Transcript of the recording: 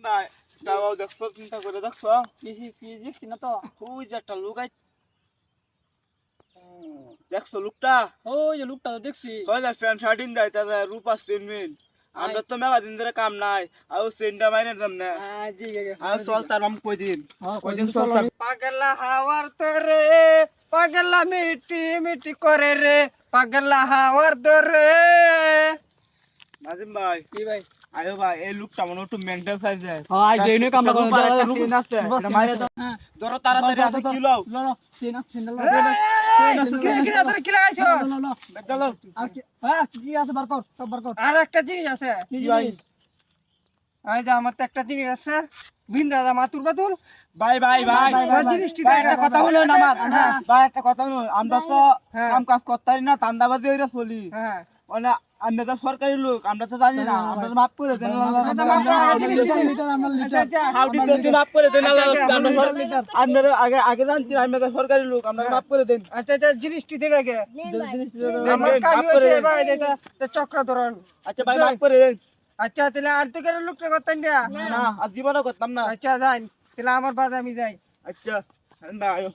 ভাই দাও দেখছো চিন্তা করে দেখছো পিজি পিজি দেখছি না তো। ওই যে একটা লোক দেখছো লোকটা ওই যে লোকটা তো দেখছি। ওই যে ফ্যান শার্টিন দেয় তাদের রূপা সিনমিন আমরা তো মেলা দিন ধরে কাম নাই আর সেন্ডা মাইনের দাম না জি আর চল তার নাম কই দিন চল চলো। তার পাগলা হাওয়ার তোরে পাগলা মিটি মিটি করে রে পাগলা হাওয়ার তোরে। নাজিম ভাই কি ভাই? আয়ো ভাই এই লোকটা মনে একটু মেন্টাল সাইজ যায় হ্যাঁ জেনে কামলা করে রূপার একটা সিন আছে এটা মাইরে দাও হ্যাঁ ধরো তাড়াতাড়ি আছে কি লও লো লো সিনা সিন্ডাল কি লাগাইছো? লো লো বেটা লও আর কি হ্যাঁ কি আছে বার কর সব বার কর। আর একটা জিনিস আছে, কি কি ভাই জিনিস? এই যে আমার তো একটা জিনিস আছে, বিন্দা দা মাতুর বাতুল ভাই ভাই ভাই ভাই, ওই জিনিসটি ভাই, দেখা একটা কথা হলো না আমার হ্যাঁ ভাই একটা কথা হলো আমরা তো হ্যাঁ। কাম কাজ করতারি না তান্দাবাজি হইরা চলি হ্যাঁ মানে আমরা তো সরকারি লোক আমরা তো জানি না আমরা তো মাফ করে দেন আচ্ছা, মাফ করে দেন, জিনিস দিন। আচ্ছা, আচ্ছা। হাউডি তো মাফ করে দেন আচ্ছা, আচ্ছা, আমরা আগে আগে জানছি আমরা তো সরকারি লোক আমরা মাফ করে দেন আচ্ছা আচ্ছা জিনিসটি দিন আগে। দেন, আমার দেন, কাজ মাফ করে হয়েছে দেন। ভাই এটা চক্রধরন। আচ্ছা ভাই মাফ করে দেন আচ্ছা তাহলে আর তো কেন লোকটা করতেন না? না আজ জীবনও করতাম না আচ্ছা যাই তাহলে আমার বাজে আমি যাই। আচ্ছা না আয়ো